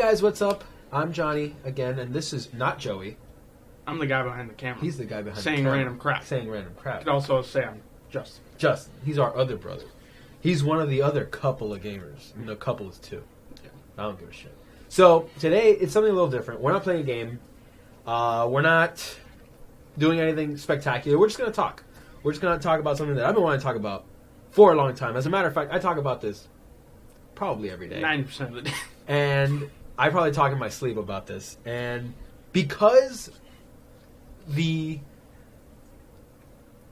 guys, what's up? I'm Johnny again, and this is not Joey. I'm the guy behind the camera. He's the guy behind the camera. Saying random crap. You could also say I'm Justin. Justin. He's our other brother. He's one of the other couple of gamers. No, couple is two. Yeah. I don't give a shit. So, today, it's something a little different. We're not playing a game. We're not doing anything spectacular. We're just going to talk. We're just going to talk about something that I've been wanting to talk about for a long time. As a matter of fact, I talk about this probably every day. 90% of the day. And I probably talk in my sleep about this. And because the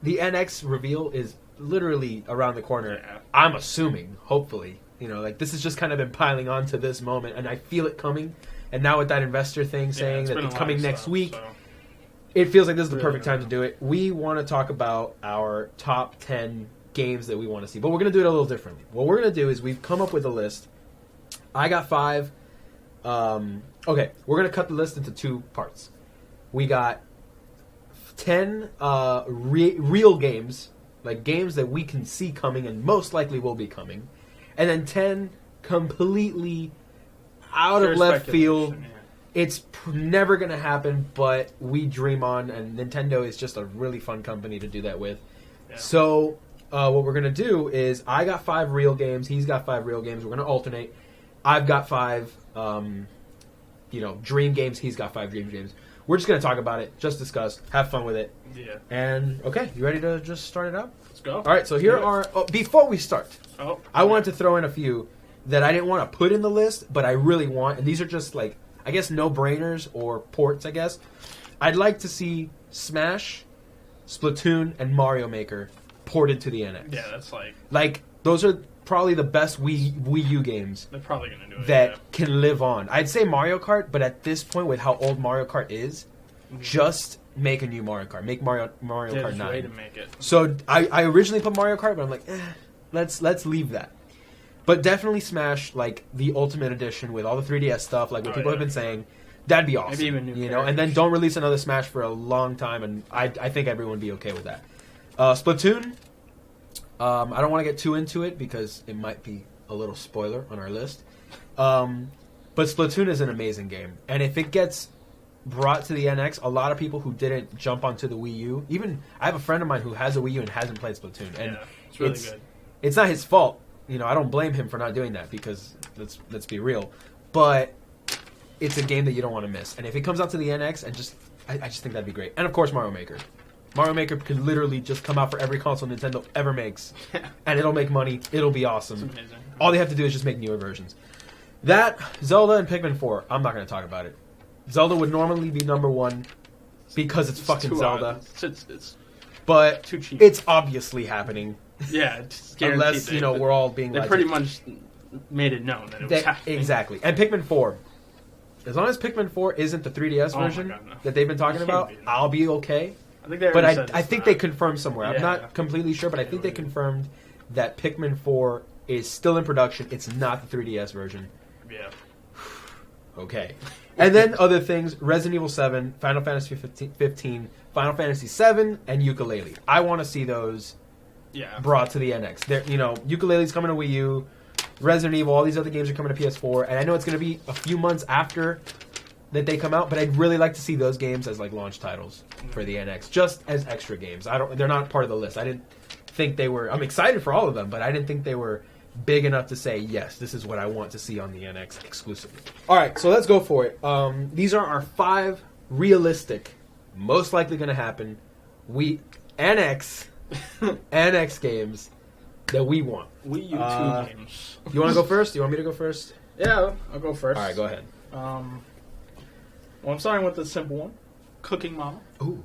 NX reveal is literally around the corner, yeah. I'm assuming, hopefully, this has just kind of been piling on to this moment, and I feel it coming. And now with that investor thing saying that it's coming next week, it feels like this is the perfect time to do it. We want to talk about our top 10 games that we want to see, but we're going to do it a little differently. What we're going to do is we've come up with a list. I got 5. Okay, we're going to cut the list into 2 parts. We got 10 real games, like games that we can see coming and most likely will be coming, and then 10 completely out of left field. Yeah. It's never going to happen, but we dream on, and Nintendo is just a really fun company to do that with. Yeah. So what we're going to do is I got 5 real games, he's got 5 real games. We're going to alternate. I've got 5 dream games, he's got 5 dream games. We're just going to talk about it, just discuss, have fun with it. Yeah. And, okay, you ready to just start it out? Let's go. All right, so here are... before we start, I wanted to throw in a few that I didn't want to put in the list, but I really want, and these are just, like, I guess no-brainers or ports, I guess. I'd like to see Smash, Splatoon, and Mario Maker ported to the NX. Yeah, that's like... Like, those are probably the best Wii U games. They're probably going to do it. That can live on. I'd say Mario Kart, but at this point, with how old Mario Kart is, just make a new Mario Kart. Make Mario Kart 9. Way to make it. So I originally put Mario Kart, but I'm like, let's leave that. But definitely Smash, like the Ultimate Edition with all the 3DS stuff, like what people have been saying. That'd be awesome. Maybe even new characters. And then don't release another Smash for a long time, and I think everyone would be okay with that. Splatoon, I don't want to get too into it because it might be a little spoiler on our list. But Splatoon is an amazing game, and if it gets brought to the NX, a lot of people who didn't jump onto the Wii U, even I have a friend of mine who has a Wii U and hasn't played Splatoon, and it's really good. It's not his fault. I don't blame him for not doing that because let's be real. But it's a game that you don't want to miss. And if it comes out to the NX, I just think that'd be great. And of course, Mario Maker. Mario Maker can literally just come out for every console Nintendo ever makes, and it'll make money. It'll be awesome. It's amazing. All they have to do is just make newer versions. That, Zelda, and Pikmin 4. I'm not going to talk about it. Zelda would normally be number 1 because it's fucking Zelda. It's but too cheap. It's obviously happening. Yeah, it's unless we're all being. They pretty much made it known that it was happening. Exactly. And Pikmin 4. As long as Pikmin 4 isn't the 3DS version that they've been talking about, I'll be okay. I think they confirmed somewhere. I'm not completely sure, but I think they confirmed that Pikmin 4 is still in production. It's not the 3DS version. Yeah. Okay. And then other things, Resident Evil 7, Final Fantasy 15, Final Fantasy 7, and Yooka-Laylee. I want to see those brought to the NX. Yooka-Laylee's coming to Wii U, Resident Evil, all these other games are coming to PS4, and I know it's going to be a few months after that they come out, but I'd really like to see those games as like launch titles for the NX, just as extra games. They're not part of the list. I didn't think they were. I'm excited for all of them, but I didn't think they were big enough to say, yes, this is what I want to see on the NX exclusively. All right, so let's go for it. These are our 5 realistic, most likely going to happen, NX games that we want. Wii U 2 games. You want to go first? You want me to go first? Yeah, I'll go first. All right, go ahead. Well, I'm starting with the simple one. Cooking Mama. Ooh.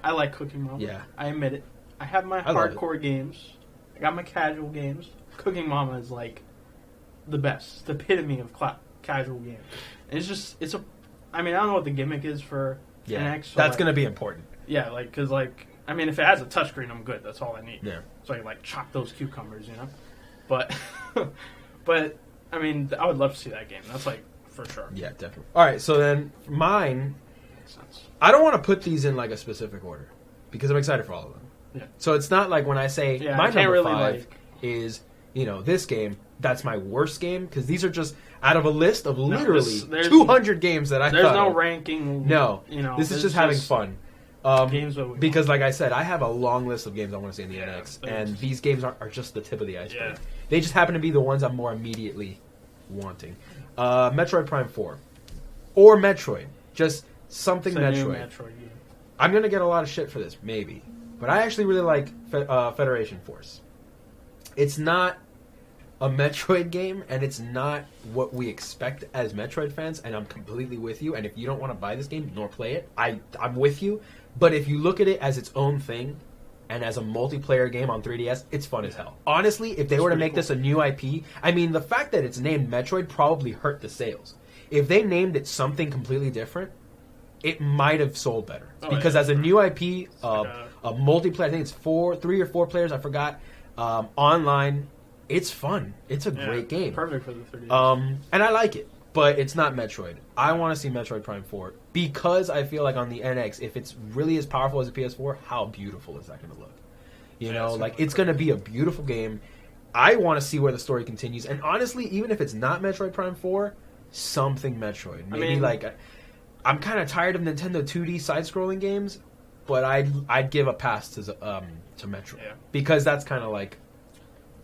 I like Cooking Mama. Yeah. I admit it. I have my hardcore games. I got my casual games. Cooking Mama is like the best. The epitome of casual games. And I don't know what the gimmick is for NX. So that's going to be important. Yeah, because if it has a touchscreen, I'm good. That's all I need. Yeah. So I can chop those cucumbers, But, I would love to see that game. That's for sure. Yeah, definitely. All right, so then mine, I don't want to put these in a specific order because I'm excited for all of them. Yeah. So it's not like when I say my number 5 is, this game, that's my worst game, because these are just out of a list of literally 200 games that I thought. There's no ranking. No. You know, this is just having fun. Games that because, like I said, I have a long list of games I want to see in the NX, and these games are just the tip of the iceberg. Yeah. They just happen to be the ones I'm more immediately wanting. Metroid Prime 4. Or Metroid. Just something Metroid. I'm going to get a lot of shit for this, maybe. But I actually really like Federation Force. It's not a Metroid game, and it's not what we expect as Metroid fans, and I'm completely with you. And if you don't want to buy this game nor play it, I'm with you. But if you look at it as its own thing, and as a multiplayer game on 3DS, it's fun as hell. Honestly, if they were to make this a new IP, I mean, the fact that it's named Metroid probably hurt the sales. If they named it something completely different, it might have sold better. Because as a new IP, a multiplayer, I think it's 3 or 4 players, I forgot, online, it's fun. It's a great game. Perfect for the 3DS. And I like it, but it's not Metroid. I want to see Metroid Prime 4 because I feel like on the NX, if it's really as powerful as a PS4, how beautiful is that going to look? You know, like it's going to be a beautiful game. I want to see where the story continues. And honestly, even if it's not Metroid Prime 4, something Metroid. Maybe I'm kind of tired of Nintendo 2D side-scrolling games, but I'd give a pass to Metroid because that's kind of like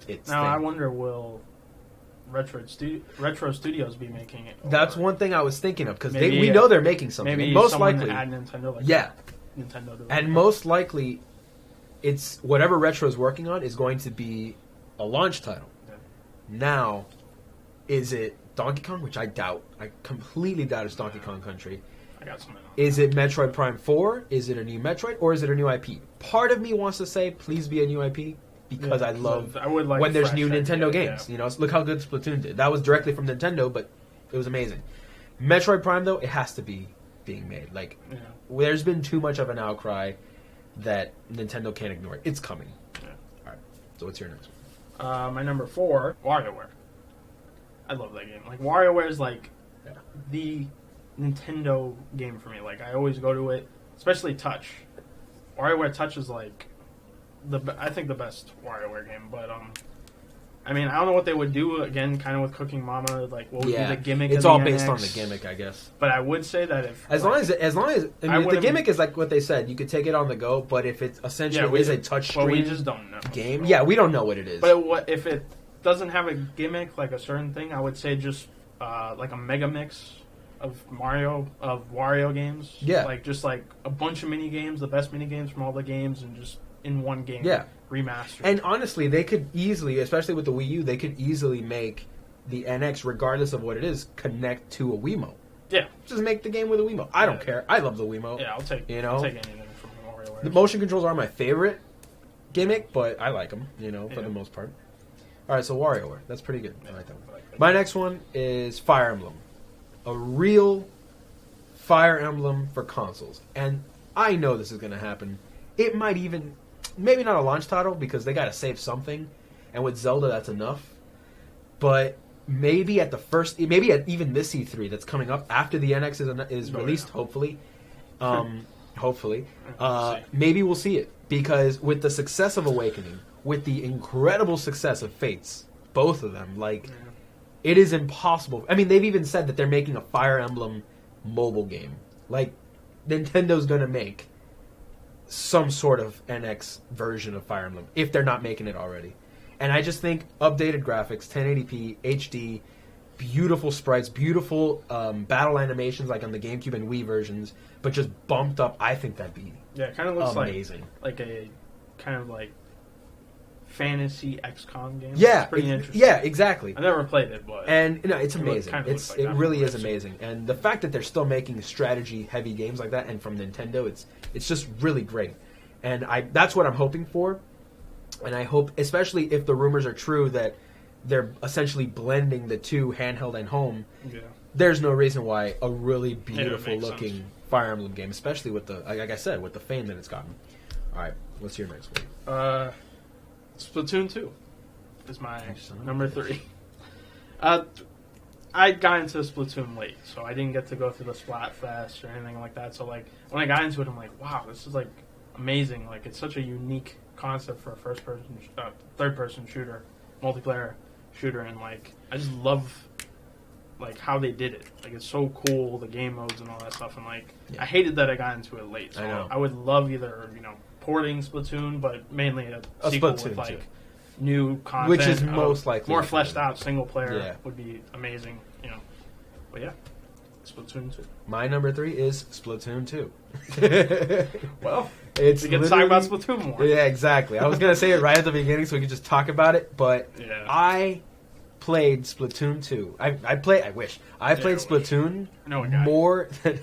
its now thing. I wonder, will Retro Studios be making it? That's one thing I was thinking of, because we know they're making something. Maybe most likely, add Nintendo. Nintendo. And most likely, it's whatever Retro is working on is going to be a launch title. Yeah. Now, is it Donkey Kong? Which I doubt. I completely doubt it's Donkey Kong Country. I got something else. Is it Metroid Prime 4? Is it a new Metroid? Or is it a new IP? Part of me wants to say, please be a new IP, because I love when there's new Nintendo games. You know, look how good Splatoon did. That was directly from Nintendo, but it was amazing. Metroid Prime, though, it has to be being made. Like, there's been too much of an outcry that Nintendo can't ignore it. It's coming. Yeah. All right. So what's your next one? My number 4, WarioWare. I love that game. Like, WarioWare is like the Nintendo game for me. Like, I always go to it, especially Touch. WarioWare Touch is like I think the best WarioWare game. But I mean, I don't know what they would do again, kind of with Cooking Mama. Like, what would be the gimmick? It's all based on the gimmick, I guess. But I would say that if as long as I mean, the gimmick is like what they said, you could take it on the go. But if it essentially is a touch screen, we just don't know game. Yeah, we don't know what it is. But if it doesn't have a gimmick like a certain thing, I would say just like a mega mix of Wario games. Yeah, like just like a bunch of mini games, the best mini games from all the games, and just in one game. Yeah. Remastered. And honestly, they could easily, especially with the Wii U, they could easily make the NX, regardless of what it is, connect to a Wiimote. Yeah. Just make the game with a Wiimote. I don't care. I love the Wiimote. Yeah, I'll take anything from WarioWare. The motion controls are my favorite gimmick, but I like them, for the most part. All right, so WarioWare. That's pretty good. I like that one. My next one is Fire Emblem. A real Fire Emblem for consoles. And I know this is going to happen. It might even... Maybe not a launch title, because they got to save something. And with Zelda, that's enough. But maybe at even this E3 that's coming up after the NX is released, hopefully. Maybe we'll see it. Because with the success of Awakening, with the incredible success of Fates, both of them, it is impossible. I mean, they've even said that they're making a Fire Emblem mobile game. Like, Nintendo's going to make some sort of NX version of Fire Emblem, if they're not making it already. And I just think updated graphics, 1080p, HD, beautiful sprites, beautiful battle animations like on the GameCube and Wii versions, but just bumped up. I think that'd be it kind of looks amazing. like a kind of like fantasy XCOM game. Yeah, it's pretty interesting. Yeah, exactly. I never played it, but it's amazing. It really is amazing. And the fact that they're still making strategy-heavy games like that, and from Nintendo, it's just really great. And that's what I'm hoping for. And I hope, especially if the rumors are true that they're essentially blending the two, handheld and home. Yeah. There's no reason why a really beautiful-looking Fire Emblem game, especially with the, like I said, with the fame that it's gotten. All right, what's your next one? Splatoon 2 is my number 3. I got into Splatoon late, so I didn't get to go through the Splatfest or anything like that. So, like, when I got into it, I'm like, wow, this is, like, amazing. Like, it's such a unique concept for a third-person shooter, multiplayer shooter, and like I just love like how they did it. Like it's so cool, the game modes and all that stuff, and like I hated that I got into it late. So I would love either porting Splatoon, but mainly a sequel Splatoon with like too. New content, which is most likely more fleshed out single player would be amazing. But yeah. Splatoon 2. My number 3 is Splatoon 2. Well, we get to talk about Splatoon more. Yeah, exactly. I was going to say it right at the beginning so we could just talk about it, but I played Splatoon 2. I played Splatoon more than...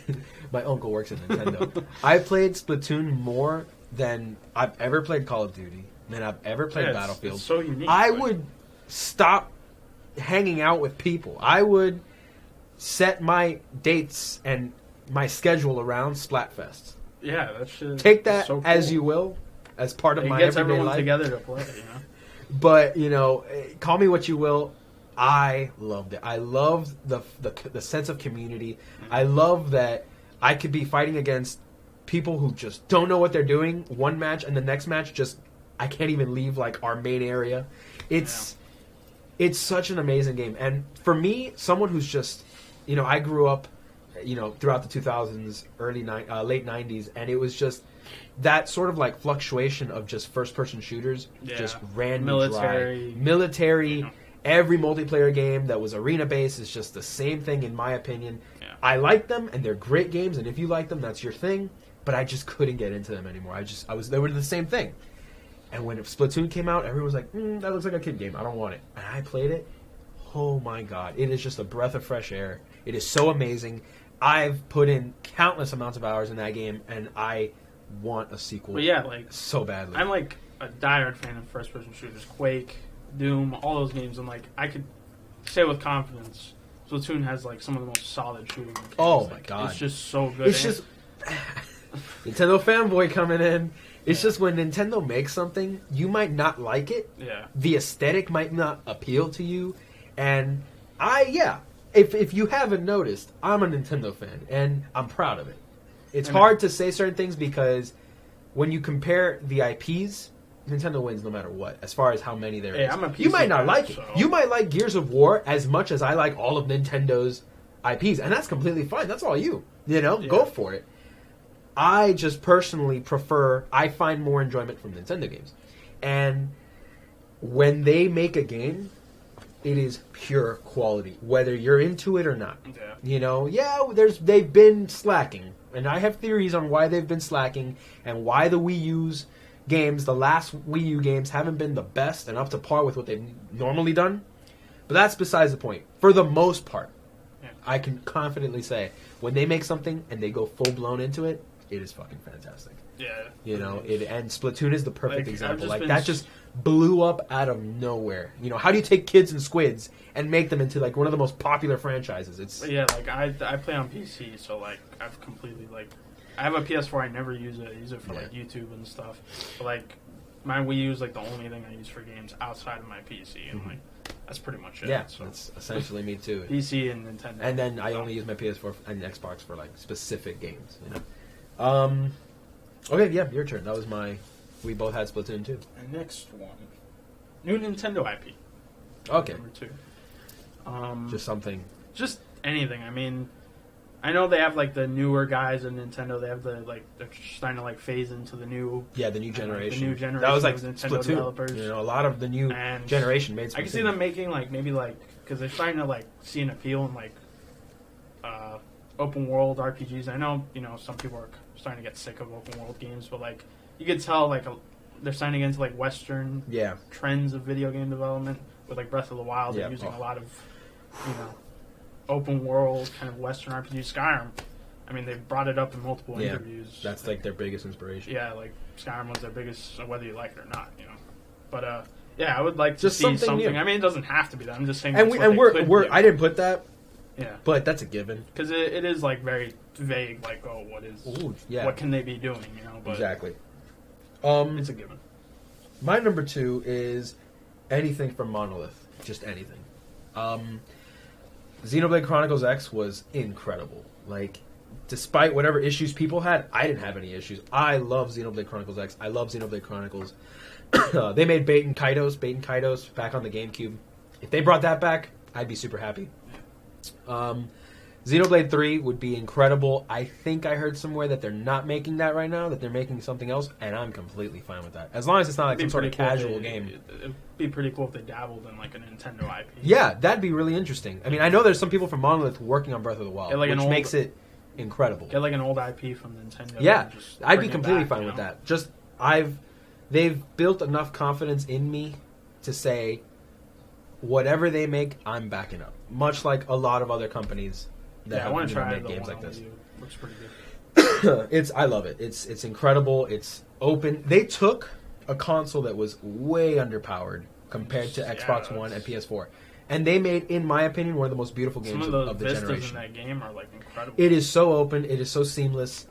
My uncle works at Nintendo. I played Splatoon more than I've ever played Call of Duty, than I've ever played Battlefield. It's so unique. I would stop hanging out with people. I would set my dates and my schedule around Splatfest. Yeah, that should take that so cool. as you will, as part of my everyday everyone life. Together to play, But call me what you will. I loved it. I loved the sense of community. I love that I could be fighting against people who just don't know what they're doing. One match and the next match, just I can't even leave like our main area. It's such an amazing game, and for me, someone who's just I grew up, throughout the 2000s, late 90s, and it was just that sort of like fluctuation of just first-person shooters, just ran military. Every multiplayer game that was arena-based is just the same thing, in my opinion. Yeah. I like them, and they're great games, and if you like them, that's your thing. But I just couldn't get into them anymore. They were the same thing. And when Splatoon came out, everyone was like, that looks like a kid game. I don't want it. And I played it. Oh my god. It is just a breath of fresh air. It is so amazing. I've put in countless amounts of hours in that game, and I want a sequel so badly. I'm like a diehard fan of first-person shooters. Quake, Doom, all those games. And like I could say with confidence, Splatoon has like some of the most solid shooting games. Oh my god. It's just so good. It's just... Nintendo fanboy coming in. It's just when Nintendo makes something, you might not like it. Yeah. The aesthetic might not appeal to you. And if you haven't noticed, I'm a Nintendo fan, and I'm proud of it. It's hard to say certain things because when you compare the IPs, Nintendo wins no matter what, as far as how many there is. I'm a PC you might not fan, like it. You might like Gears of War as much as I like all of Nintendo's IPs, and that's completely fine. That's all you. Go for it. I just personally I find more enjoyment from Nintendo games. And when they make a game, it is pure quality, whether you're into it or not. They've been slacking. And I have theories on why they've been slacking and why the Wii U's games, the last Wii U games, haven't been the best and up to par with what they've normally done. But that's besides the point. For the most part, I can confidently say, when they make something and they go full-blown into it, it is fucking fantastic. Yeah. And Splatoon is the perfect example. That just blew up out of nowhere. How do you take Kids and Squids and make them into like one of the most popular franchises? I play on PC, so like I've completely I have a PS4. I never use it. I use it for like YouTube and stuff. But like my Wii U is like the only thing I use for games outside of my PC, and like that's pretty much it. Yeah, so that's essentially me too. PC and Nintendo. And then I only use my PS4 and Xbox for like specific games. Okay, yeah, your turn. That was we both had Splatoon 2. And next one. New Nintendo IP. Okay. Number 2. Just something. Just anything. I mean, I know they have like the newer guys in Nintendo. They have they're starting to like phase into the new. Yeah, the new generation. The new generation. That was like Nintendo Splatoon. Developers. A lot of the new generation made Splatoon. I can see them making because they're starting to like see an appeal in open world RPGs. I know some people are starting to get sick of open world games, but like you could tell they're starting to get into like Western trends of video game development with like Breath of the Wild. They're using a lot of open world kind of Western RPG. Skyrim, I mean, they've brought it up in multiple interviews. That's like their biggest inspiration. Yeah, like Skyrim was their biggest, whether you like it or not, But I would like to see something. New. I mean, it doesn't have to be that. I'm just saying. We're I didn't put that. Yeah, but that's a given because it is like very vague. Like, what can they be doing? But exactly. It's a given. My number 2 is anything from Monolith. Just anything. Xenoblade Chronicles X was incredible. Like, despite whatever issues people had, I didn't have any issues. I love Xenoblade Chronicles X. I love Xenoblade Chronicles. They made Bait and Kaitos back on the GameCube. If they brought that back, I'd be super happy. Xenoblade 3 would be incredible. I think I heard somewhere that they're not making that right now, that they're making something else, and I'm completely fine with that. As long as it's not like some sort of casual game. It'd be pretty cool if they dabbled in like a Nintendo IP. Yeah, that'd be really interesting. I mean, I know there's some people from Monolith working on Breath of the Wild, which makes it incredible. Get like an old IP from Nintendo. Yeah, I'd be completely fine with that. Just, they've built enough confidence in me to say, whatever they make, I'm backing up. Much like a lot of other companies that I want to try make games like this. Looks pretty good. I love it. It's incredible. It's open. They took a console that was way underpowered compared to Xbox One and PS4, and they made, in my opinion, one of the most beautiful games of the generation. Some of the vistas in that game are like incredible. It is so open. It is so seamless.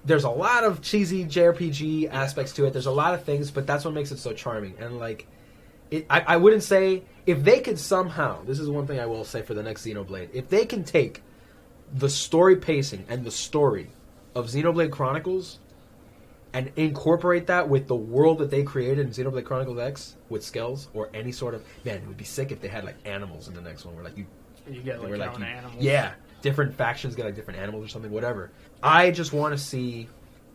There's a lot of cheesy JRPG aspects to it. There's a lot of things, but that's what makes it so charming. And like, I wouldn't say if they could somehow. This is one thing I will say for the next Xenoblade. If they can take the story pacing and the story of Xenoblade Chronicles and incorporate that with the world that they created in Xenoblade Chronicles X with Skells or any sort of... Man, it would be sick if they had like animals in the next one where like you get like, your own animals. Yeah, different factions get like different animals or something, whatever. I just want to see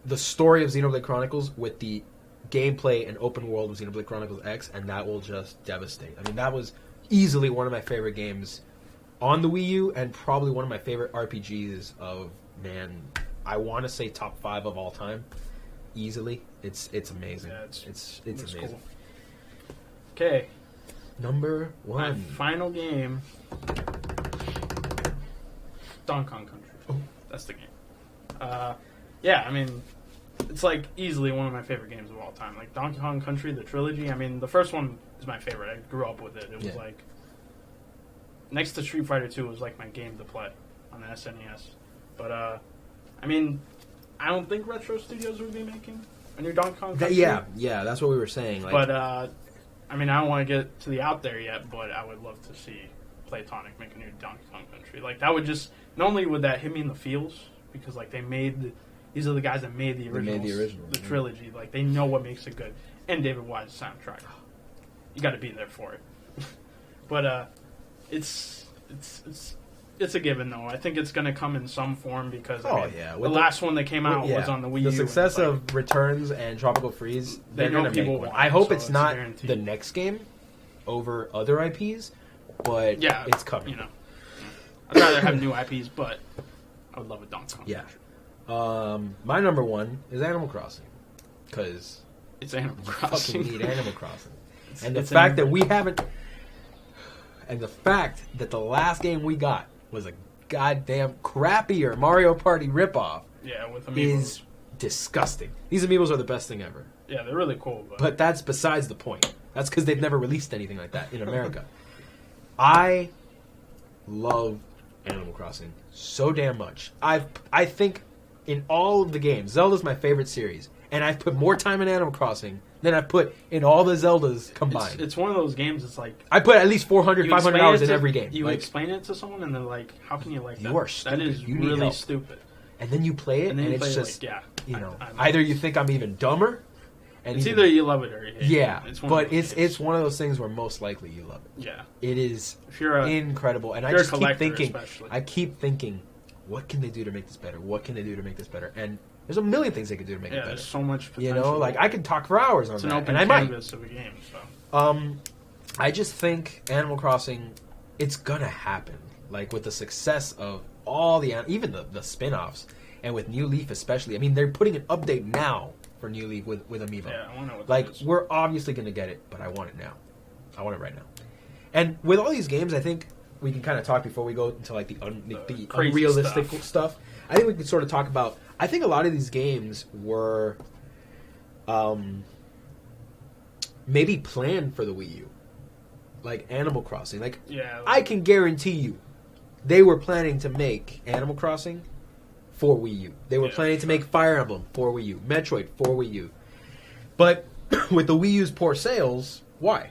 the story of Xenoblade Chronicles with the gameplay and open world of Xenoblade Chronicles X, and that will just devastate. I mean, that was easily one of my favorite games on the Wii U, and probably one of my favorite RPGs of, man, I want to say top 5 of all time, easily. It's amazing. Yeah, it's amazing. Cool. Okay, number 1. My final game, Donkey Kong Country. Oh. That's the game. Yeah, I mean, it's like easily one of my favorite games of all time. Like Donkey Kong Country, the trilogy. I mean, the first one is my favorite. I grew up with it. It was like, next to Street Fighter 2 was like my game to play on the SNES. But I mean, I don't think Retro Studios would be making a new Donkey Kong Country. Yeah, that's what we were saying. Like, but I mean, I don't want to get to the out there yet, but I would love to see Playtonic make a new Donkey Kong Country. Like, that would just, not only would that hit me in the feels, because like these are the guys that made the original, the trilogy. Like, they know what makes it good. And David Wise's soundtrack. You got to be there for it. But it's a given, though. I think it's going to come in some form because the last one that came out was on the Wii U. The success of Returns and Tropical Freeze, they know people want. I hope it's not the next game over other IPs, but it's coming. You know, I'd rather have new IPs, but I would love a Donkey Kong. Yeah. My number 1 is Animal Crossing, because it's Animal Crossing. Fucking need Animal Crossing, and the fact that we haven't, and the fact that the last game we got was a goddamn crappier Mario Party ripoff. Yeah, with amiibos. Is disgusting. These amiibos are the best thing ever. Yeah, they're really cool. But that's besides the point. That's because they've never released anything like that in America. I love Animal Crossing so damn much. I think in all of the games, Zelda's my favorite series, and I've put more time in Animal Crossing than I've put in all the Zeldas combined. It's one of those games, it's like... I put at least 400, 500 hours in every game. You explain it to someone, and they're like, how can you like that? You are stupid. That is really stupid. And then you play it, and it's just... Like, you know, either you think I'm even dumber... And it's either you love it or you hate it. Yeah, but it's one of those things where most likely you love it. Yeah. It is incredible. And I just keep thinking... what can they do to make this better? What can they do to make this better? And there's a million things they could do to make it better. There's so much potential. You know, like, I could talk for hours on that. It's an open canvas of a game, so... I just think Animal Crossing, it's gonna happen. Like, with the success of all the... Even the spin-offs, and with New Leaf especially. I mean, they're putting an update now for New Leaf with Amiibo. Yeah, I want to know what like, that is. We're obviously gonna get it, but I want it now. I want it right now. And with all these games, I think we can kind of talk before we go into like the unrealistic stuff. I think we can sort of talk about... I think a lot of these games were maybe planned for the Wii U. Like Animal Crossing. Like, I can guarantee you they were planning to make Animal Crossing for Wii U. They were planning to make Fire Emblem for Wii U. Metroid for Wii U. But with the Wii U's poor sales, why?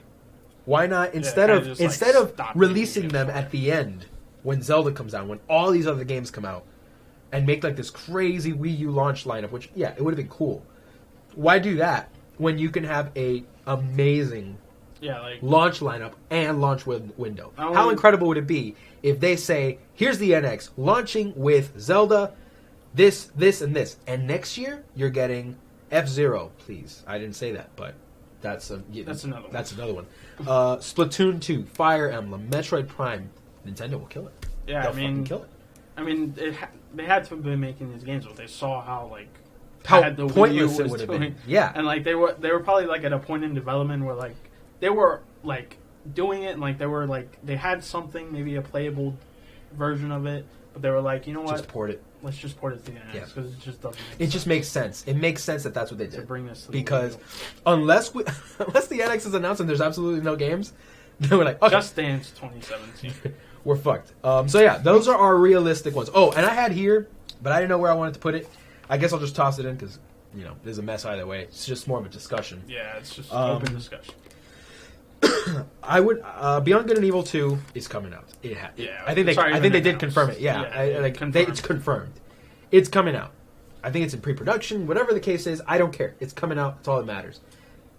Why not, instead of releasing them at the end, when Zelda comes out, when all these other games come out, and make like this crazy Wii U launch lineup, which, it would have been cool. Why do that when you can have a amazing Yeah, like launch lineup and launch window. How incredible would it be if they say, here's the NX launching with Zelda, this, and this, and next year you're getting F-Zero, please. I didn't say that, but that's another one. Splatoon 2, Fire Emblem, Metroid Prime. Nintendo will kill it. Yeah, They'll fucking kill it. I mean, they had to have been making these games, but they saw how pointless it would have been. Yeah, and like they were probably like at a point in development where like they were like doing it, and like they had something, maybe a playable version of it, but they were like, you know what, just port it. Let's just port it to the NX because it just doesn't. It just makes sense. It makes sense that that's what they did. To bring this to because unless the NX is announced and there's absolutely no games, then we're like, okay. Just Dance 2017. We're fucked. So yeah, those are our realistic ones. Oh, and I had here, but I didn't know where I wanted to put it. I guess I'll just toss it in because, there's a mess either way. It's just more of a discussion. Yeah, it's just open discussion. I would Beyond Good and Evil 2 is coming out. Yeah, I think they did confirm it. Yeah, it's confirmed. It's coming out. I think it's in pre-production. Whatever the case is, I don't care. It's coming out. That's all that matters.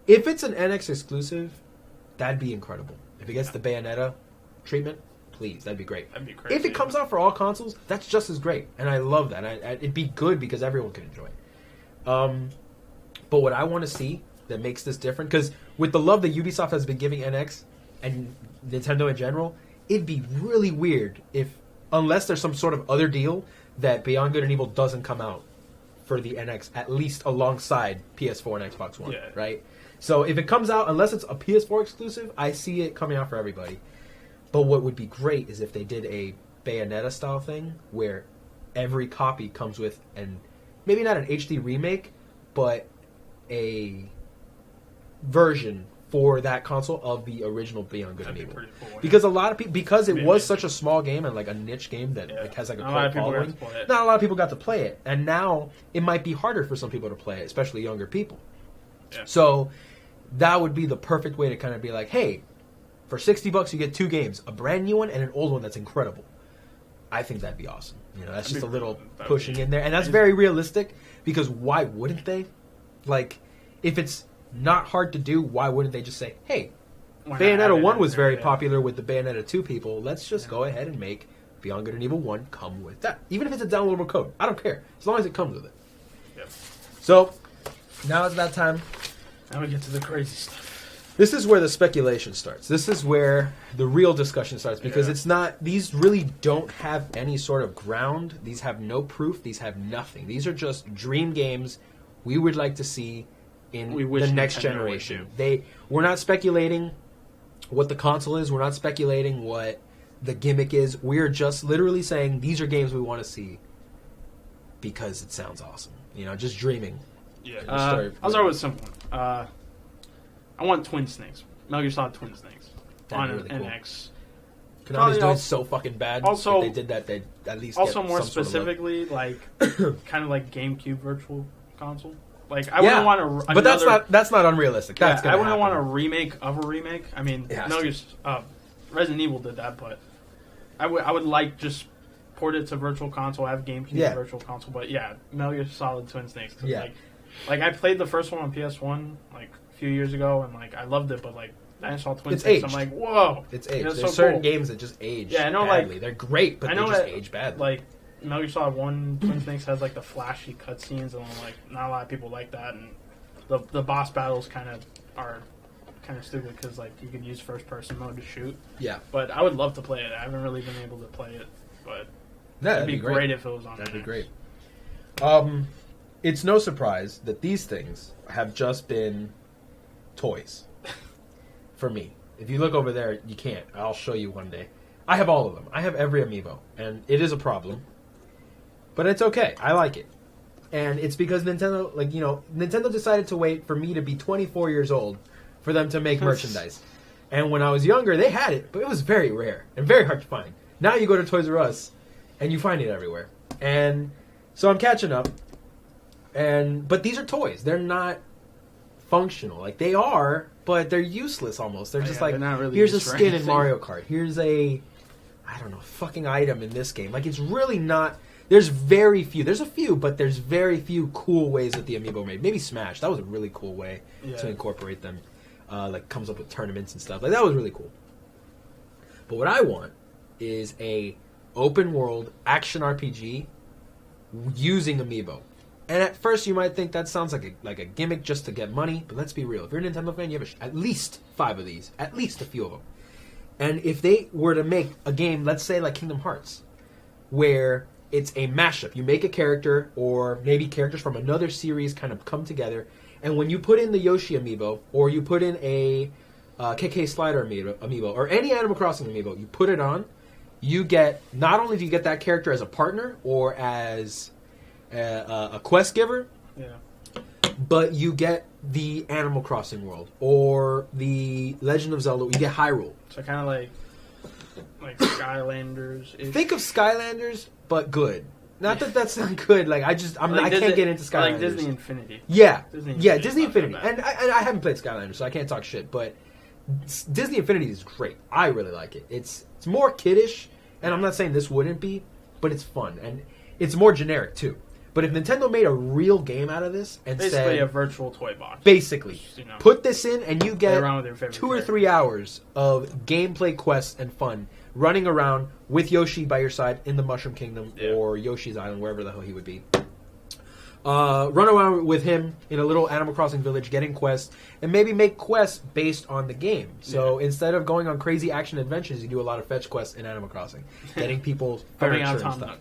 If it's an NX exclusive, that'd be incredible. If it gets the Bayonetta treatment, please, that'd be great. That'd be crazy. If it comes out for all consoles, that's just as great, and I love that. It'd be good because everyone can enjoy it. But what I want to see that makes this different, because with the love that Ubisoft has been giving NX and Nintendo in general, it'd be really weird unless there's some sort of other deal, that Beyond Good and Evil doesn't come out for the NX, at least alongside PS4 and Xbox One, right? So if it comes out, unless it's a PS4 exclusive, I see it coming out for everybody. But what would be great is if they did a Bayonetta style thing where every copy comes with, and maybe not an HD remake, but a version for that console of the original Beyond Good and Evil. Cool, because a lot of people, because it was such a small game and like a niche game that has like a cult following, not a lot of people got to play it. And now it might be harder for some people to play it, especially younger people. Yeah. So that would be the perfect way to kind of be like, hey, for $60 you get two games, a brand new one and an old one that's incredible. I think that'd be awesome. That's just a little pushing in there. And that's very realistic, because why wouldn't they? Like, if it's not hard to do, why wouldn't they just say, hey, Bayonetta 1 was very popular with the Bayonetta 2 people. Let's just go ahead and make Beyond Good and Evil 1 come with that. Even if it's a downloadable code. I don't care. As long as it comes with it. Yep. So, now it's that time. Now we get to the crazy stuff. This is where the speculation starts. This is where the real discussion starts, because it's not, these really don't have any sort of ground. These have no proof. These have nothing. These are just dream games we would like to see in the next generation. We're not speculating what the console is. We're not speculating what the gimmick is. We're just literally saying these are games we want to see because it sounds awesome. Just dreaming. Yeah. I'll start with a simple one. I want Twin Snakes. Metal Gear Solid Twin Snakes on an NX. Konami's doing so fucking bad. Also, if they did that, they'd at least also get more some specifically, like kind of like GameCube Virtual Console. Like I wouldn't want to, but that's not unrealistic. I wouldn't want a remake of a remake. I mean, Resident Evil did that, but I would like just port it to Virtual Console. Have GameCube Virtual Console, but Metal Gear Solid Twin Snakes. Like I played the first one on PS1 like a few years ago, and like I loved it, but like I saw Twin Snakes, I'm like, whoa, it's aged. There's certain games that just age. Yeah, I know, badly. like they're great, but they just age badly. Like Metal Gear Solid 1, Twin Snakes has like the flashy cutscenes, and like not a lot of people like that, and the boss battles are kind of stupid because like you can use first person mode to shoot. Yeah, but I would love to play it. I haven't really been able to play it, but it'd be great if it was on. That'd be great. It's no surprise that these things have just been toys for me. If you look over there, you can't. I'll show you one day. I have all of them. I have every amiibo, and it is a problem, but it's okay. I like it, and it's because Nintendo, Nintendo decided to wait for me to be 24 years old for them to make merchandise. And when I was younger, they had it, but it was very rare and very hard to find. Now you go to Toys R Us, and you find it everywhere. And so I'm catching up. But these are toys. They're not functional. Like, they are, but they're useless almost. They're just they're not really here's a skin in Mario Kart. Here's a, fucking item in this game. Like, it's really not... There's very few. There's a few, but there's very few cool ways that the amiibo made. Maybe Smash. That was a really cool way to incorporate them. like comes up with tournaments and stuff. Like that was really cool. But what I want is a open world action RPG using Amiibo. And at first you might think that sounds like a gimmick just to get money, but let's be real. If you're a Nintendo fan, you have at least 5 of these, at least a few of them. And if they were to make a game, let's say like Kingdom Hearts, where it's a mashup. You make a character, or maybe characters from another series kind of come together, and when you put in the Yoshi Amiibo, or you put in a KK Slider Amiibo, or any Animal Crossing Amiibo, you put it on, you get, not only do you get that character as a partner, or as a quest giver, but you get the Animal Crossing world, or the Legend of Zelda, you get Hyrule. So kind of like Skylanders. Think of Skylanders, but good. Not that that's not good. Like I can't get into Skylanders. Like Disney Infinity. Yeah, Disney Infinity. And I haven't played Skylanders, so I can't talk shit. But Disney Infinity is great. I really like it. It's more kiddish, and I'm not saying this wouldn't be, but it's fun and it's more generic too. But if Nintendo made a real game out of this and basically a virtual toy box, basically put this in and you get 2 or 3 hours of gameplay quests and fun, running around with Yoshi by your side in the Mushroom Kingdom or Yoshi's Island, wherever the hell he would be. Run around with him in a little Animal Crossing village, getting quests, and maybe make quests based on the game. So instead of going on crazy action adventures, you do a lot of fetch quests in Animal Crossing, getting people furniture and stuff.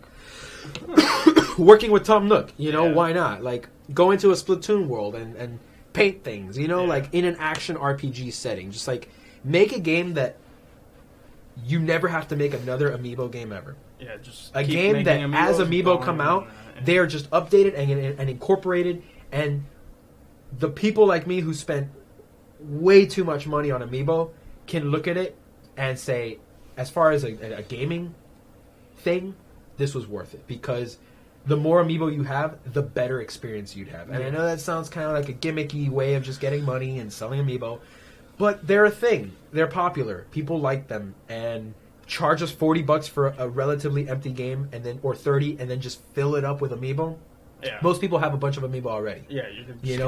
Working with Tom Nook, why not? Like, go into a Splatoon world and paint things, like in an action RPG setting. Just like, make a game that you never have to make another Amiibo game ever. Yeah, just a game that as Amiibo come out, they are just updated and incorporated, and the people like me who spent way too much money on Amiibo can look at it and say, as far as a gaming thing, this was worth it, because the more Amiibo you have, the better experience you'd have. And I know that sounds kind of like a gimmicky way of just getting money and selling Amiibo, but they're a thing. They're popular. People like them, and charge us $40 for a relatively empty game, and then or $30, and then just fill it up with Amiibo. Yeah. Most people have a bunch of Amiibo already. Yeah,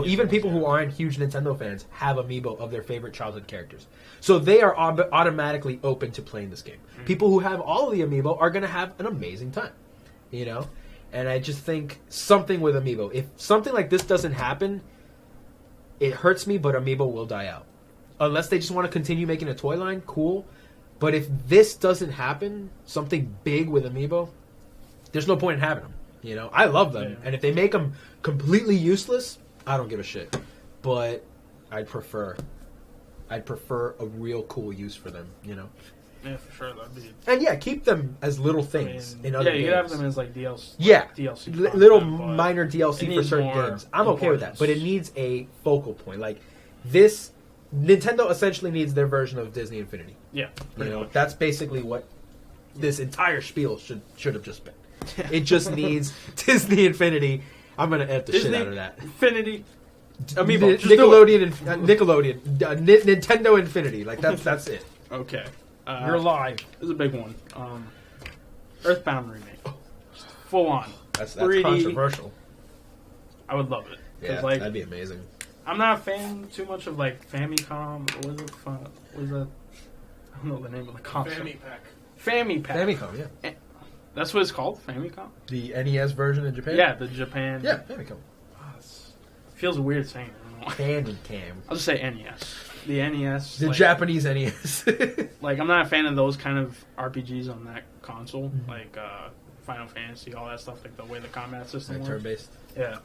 even people who aren't huge Nintendo fans have Amiibo of their favorite childhood characters. So they are automatically open to playing this game. Mm-hmm. People who have all of the Amiibo are going to have an amazing time. And I just think something with Amiibo. If something like this doesn't happen, it hurts me, but Amiibo will die out. Unless they just want to continue making a toy line, cool. But if this doesn't happen, something big with Amiibo, there's no point in having them. I love them, and if they make them completely useless, I don't give a shit. But I'd prefer a real cool use for them. Yeah, for sure. That'd be. And keep them as little things in other games. You could have them as like DLC. Yeah, DLC. Little minor DLC for certain games. I'm okay with that, but it needs a focal point. Like this, Nintendo essentially needs their version of Disney Infinity. Yeah, that's basically what this entire spiel should have just been. It just needs Disney Infinity. I'm gonna edit the shit out of that. Infinity. Amiibo. Nickelodeon. Nintendo Infinity. Like that's it. Okay. You're live. This is a big one. Earthbound remake. Full on. That's 3D. Controversial. I would love it. Yeah, that'd be amazing. I'm not a fan too much of like Famicom. What is it? I don't know the name of the console. Famicom, yeah. That's what it's called, Famicom? The NES version in Japan? Yeah, the Japan. Yeah, Famicom. Feels weird saying it. Famicom. I'll just say NES. The NES. The Japanese NES. Like, I'm not a fan of those kind of RPGs on that console. Mm-hmm. Like, Final Fantasy, all that stuff. Like, the way the combat system works. Turn-based. Yeah.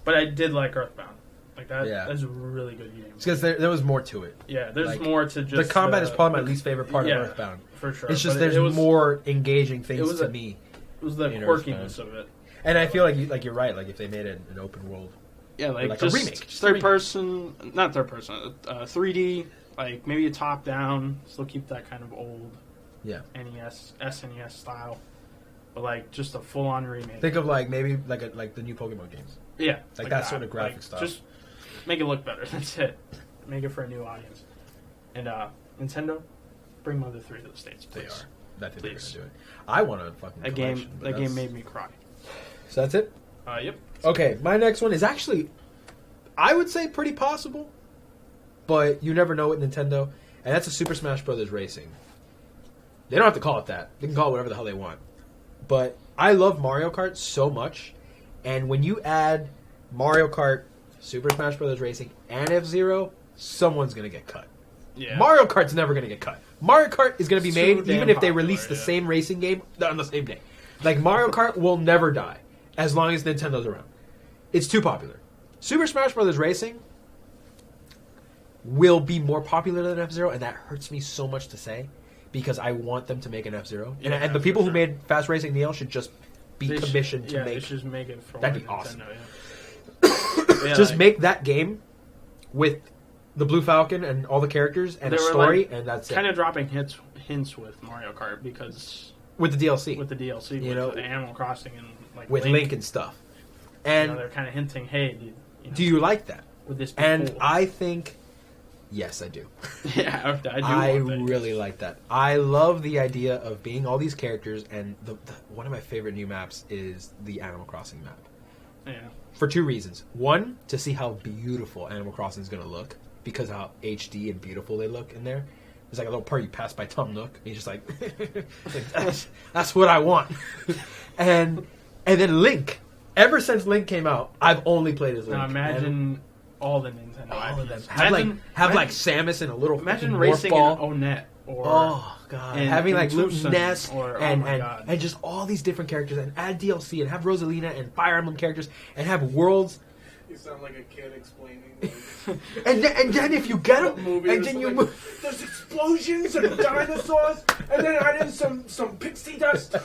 But I did like Earthbound. Like, that's a really good game. It's because there was more to it. Yeah, there's more to just... The combat is probably my least favorite part of Earthbound. For sure. It's just there's more engaging things to me. It was the quirkiness of it. And I feel like you're right. Like, if they made it an open world... Yeah, like just a remake. Third person... Not third person. 3D. Like, maybe a top-down. Still keep that kind of old... Yeah. NES, SNES style. But, like, just a full-on remake. Think of, like, maybe like the new Pokemon games. Yeah. Like that sort of graphic style. Just... Make it look better. That's it. Make it for a new audience. And Nintendo, bring Mother 3 to the States, please. They are. That's they're going to do it. I want a fucking collection. That game made me cry. So that's it? Yep. Okay, my next one is actually, I would say, pretty possible. but you never know with Nintendo. And that's a Super Smash Brothers Racing. They don't have to call it that. They can call it whatever the hell they want. But I love Mario Kart so much. And when you add Mario Kart, Super Smash Brothers Racing, and F-Zero, someone's going to get cut. Yeah. Mario Kart's never going to get cut. Mario Kart is going to be made even if they release the same racing game on the same day. Like, Mario Kart will never die as long as Nintendo's around. It's too popular. Super Smash Brothers Racing will be more popular than F-Zero, and that hurts me so much to say because I want them to make an F-Zero. Yeah, and the people who made Fast Racing Neil should just be commissioned to make... Yeah, they should make it for that'd be Nintendo, awesome. Yeah. Just make that game with the Blue Falcon and all the characters and a story, and that's it. Kind of dropping hints with Mario Kart because... With the DLC. With the DLC, with the Animal Crossing and like with Link and stuff. And they're kind of hinting, hey, do you like that? Would this be cool? I think... Yes, I do. Yeah, I do. I really like that. I love the idea of being all these characters, and one of my favorite new maps is the Animal Crossing map. Yeah. For two reasons. One, to see how beautiful Animal Crossing is going to look, because how HD and beautiful they look in there. There's like a little part you pass by Tom Nook, and he's just like, that's what I want. and then Link. Ever since Link came out, I've only played as Link. Now imagine... all the Nintendo all of them. Have like Samus in a little imagine racing in Onett or having like Luke Ness and and just all these different characters and add DLC and have Rosalina and Fire Emblem characters and have worlds. You sound like a kid explaining. and then if you get them, and then you move. There's explosions and dinosaurs, and then add in some pixie dust.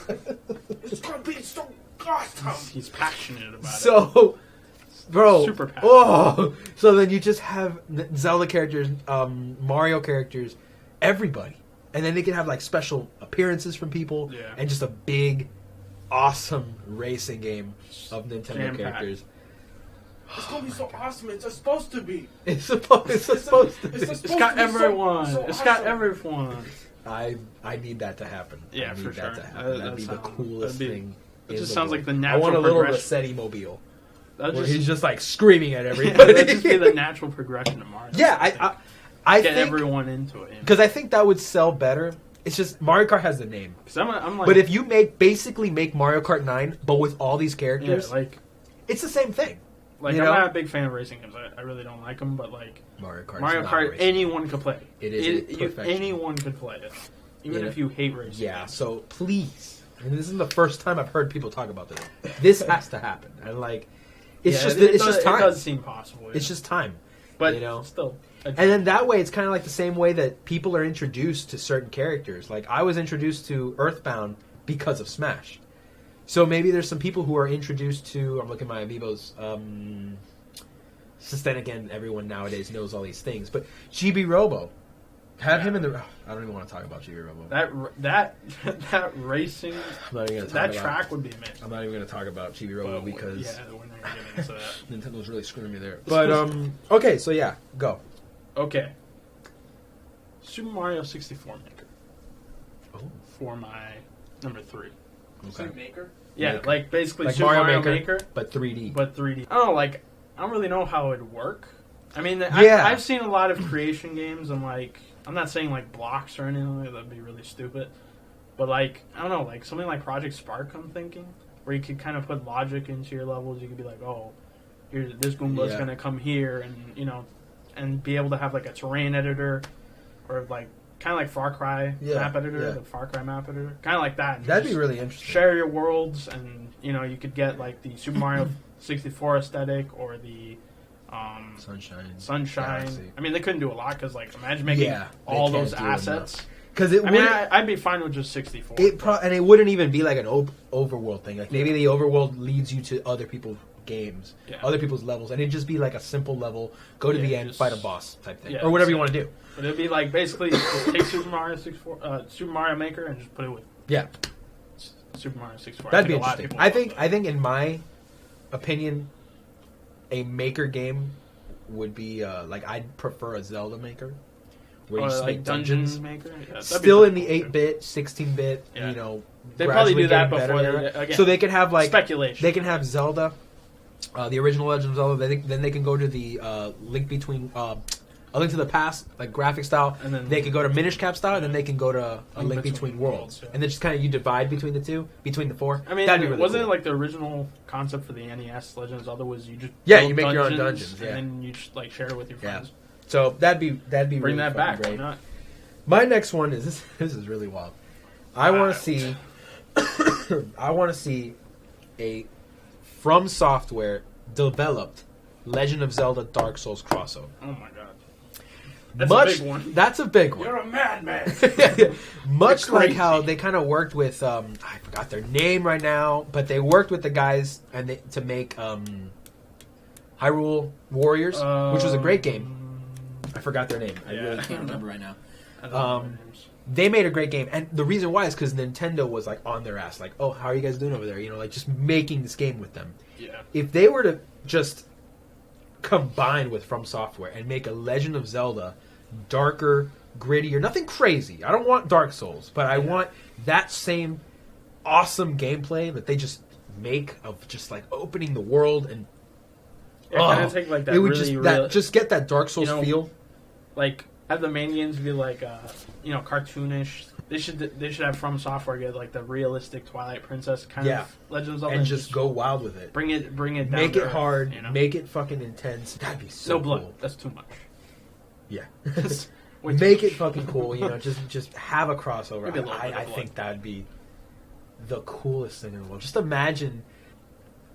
It's gonna be so awesome. He's passionate about it. So. Bro, super passionate. So then you just have Zelda characters, Mario characters, everybody. And then they can have like special appearances from people and just a big, awesome racing game of Nintendo characters. It's going to be so awesome. It's supposed to be. It's supposed to be. It's got everyone. It's got everyone. I need that to happen. Yeah, for sure. That'd be the coolest thing. It just sounds like the natural progression. I want a little Rossetti mobile. Where he's just like screaming at everybody. That'd just be the natural progression of Mario. Yeah, I get think, everyone into it because I think that would sell better. It's just Mario Kart has the name. I'm like, but if you basically make Mario Kart 9, but with all these characters, it's the same thing. Like I'm not a big fan of racing games. I really don't like them. But like Mario Kart, anyone could play. It is anyone could play it, even if you hate racing. Yeah. Games. So please, and this is the first time I've heard people talk about this. This has to happen, and like. It's just time. It does seem possible. Yeah. It's just time. But still. And then that way, it's kind of like the same way that people are introduced to certain characters. Like, I was introduced to Earthbound because of Smash. So maybe there's some people who are introduced to... I'm looking at my Amiibos. Since then, again, everyone nowadays knows all these things. But GB Robo. Have him in the... I don't even want to talk about GB Robo. That racing... I'm not even gonna talk that track would be amazing. I'm not even going to talk about GB Robo because... Yeah, we're not getting into that. Nintendo's really screwing me there. But, okay, so yeah, go. Okay. Super Mario 64 Maker. Oh. For my number 3. Okay. Maker? Yeah, Maker. Like basically like Super Mario Maker. But 3D. I don't know, like, I don't really know how it would work. I mean, I've seen a lot of creation games and like... I'm not saying like blocks or anything like that. That'd be really stupid. But like, I don't know, like something like Project Spark, I'm thinking, where you could kind of put logic into your levels. You could be like, oh, this Goomba's going to come here and, and be able to have like a terrain editor or like kind of like Far Cry map editor, the Far Cry map editor. Kind of like that. That'd be really interesting. Share your worlds and, you could get like the Super Mario 64 aesthetic or the... Sunshine. Galaxy. I mean, they couldn't do a lot because, like, imagine making all those assets. Because I'd be fine with just 64. And it wouldn't even be like an overworld thing. Like maybe the overworld leads you to other people's games, other people's levels, and it'd just be like a simple level, go to the end, fight a boss type thing, or whatever you want to do. But it'd be like basically just take Super Mario 64, Super Mario Maker, and just put it with Super Mario 64. That'd be interesting. I think in my opinion, a Maker game would be like I'd prefer a Zelda Maker, where you just like make dungeons. Maker, still in the 8-bit, 16-bit, They probably do that before again. So they could have like speculation. They can have Zelda, the original Legend of Zelda. Then they can go to the Link Between A Link to the Past, like graphic style, and then they could go to Minish Cap style, and then they can go to A Link Between Worlds. And then just kind of you divide between the two, between the four. I mean, that'd be really wasn't cool. it like the original concept for the NES Legend of Zelda was you just you make your own dungeons, and then you just like share it with your friends. So that'd be bring really that back. Great. Why not? My next one is this. This is really wild. I want to see. I want to see a From Software developed Legend of Zelda Dark Souls crossover. Oh my god. That's a big one. That's a big one. You're a madman. Much like how they kind of worked with, I forgot their name right now, but they worked with the guys to make Hyrule Warriors, which was a great game. I forgot their name. I really can't remember right now. They made a great game, and the reason why is because Nintendo was like on their ass, like, "Oh, how are you guys doing over there?" You know, like just making this game with them. Yeah. If they were to just combine with From Software and make a Legend of Zelda darker, grittier, nothing crazy. I don't want Dark Souls, but I want that same awesome gameplay that they just make of just like opening the world and take like that. It would really, just get that Dark Souls feel. Like have the main games be like cartoonish. They should have From Software get like the realistic Twilight Princess kind of Legend of Zelda and just go wild with it. Bring it down. Make it hard. You know? Make it fucking intense. That'd be so no blood. Cool. That's too much. Yeah. Make it fucking cool. You know, just have a crossover. I think that'd be the coolest thing in the world. Just imagine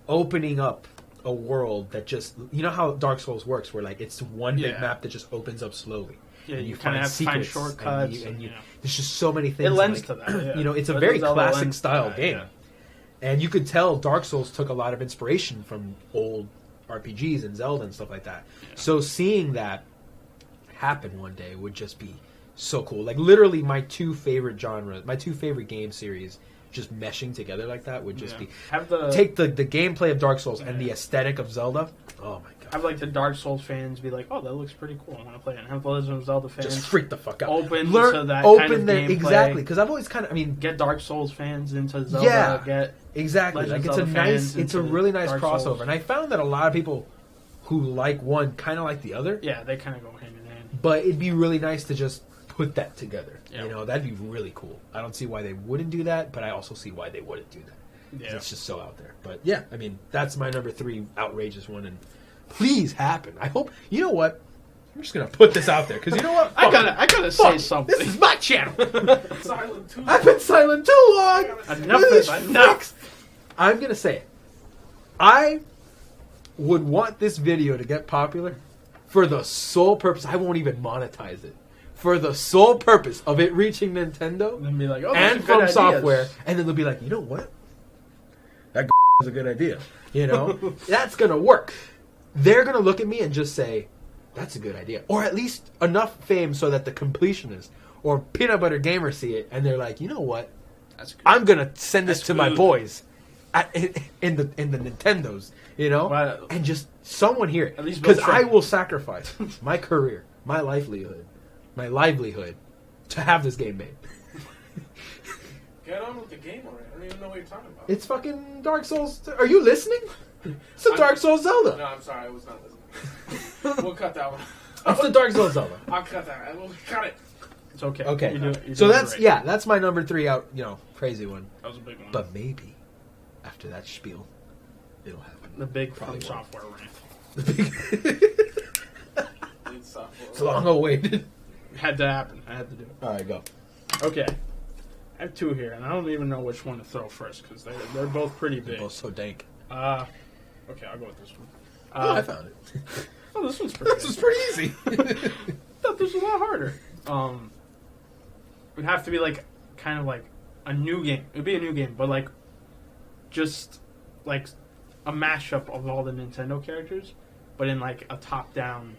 opening up a world that just, you know how Dark Souls works, where like it's one big map that just opens up slowly. Yeah, and you kind of have to find shortcuts. And there's just so many things. It lends to that. Yeah. You know, it's a very classic style game. Yeah. And you could tell Dark Souls took a lot of inspiration from old RPGs and Zelda and stuff like that. Yeah. So seeing that happen one day would just be so cool. Like literally my two favorite genres, my two favorite game series just meshing together like that would just be... Take the gameplay of Dark Souls and the aesthetic of Zelda. Oh my god. Have like the Dark Souls fans be like, oh, that looks pretty cool. I want to play it. And have the Legend of Zelda fans just freak the fuck out. Open to that kind of gameplay. Exactly, because I've always kind of... get Dark Souls fans into Zelda. Yeah, get exactly. Like it's a really nice crossover. Souls. And I found that a lot of people who like one kind of like the other. Yeah, they kind of go hand in hand. But it'd be really nice to just put that together. Yeah. You know, that'd be really cool. I don't see why they wouldn't do that, but I also see why they wouldn't do that. Yeah. It's just so out there. But yeah, I mean, that's my number 3 outrageous one, and please happen. I hope, you know what? I'm just gonna put this out there because you know what? I gotta say something. This is my channel. Silent too long. I've been silent too long. Enough. I'm gonna say it. I would want this video to get popular for the sole purpose. I won't even monetize it. For the sole purpose of it reaching Nintendo and be like, and From Software, and then they'll be like, you know what? That is a good idea. You know, that's gonna work. They're gonna look at me and just say, "That's a good idea," or at least enough fame so that the completionist or Peanut Butter Gamer see it, and they're like, you know what? I'm gonna send this to my boys in the Nintendos, you know, and just someone hear it because I will sacrifice my career, my livelihood to have this game made. Get on with the game already. I don't even know what you're talking about. It's fucking Dark Souls. Are you listening? It's the Dark Souls Zelda. No, I'm sorry. I was not listening. We'll cut that one. It's the Dark Souls Zelda. I'll cut that. We'll cut it. It's okay. Okay. So that's that's my number 3 out. You know, crazy one. That was a big one. But maybe after that spiel, it'll happen. The big From Software rant. The big. It's long awaited. It had to happen. I had to do it. All right, go. Okay. I have 2 here, and I don't even know which one to throw first because they're both pretty big. They're both so dank. Okay, I'll go with this one. I found it. Oh, this one's pretty This was pretty easy. I thought this was a lot harder. It would have to be like kind of like a new game. It would be a new game, but like just like a mashup of all the Nintendo characters, but in like a top-down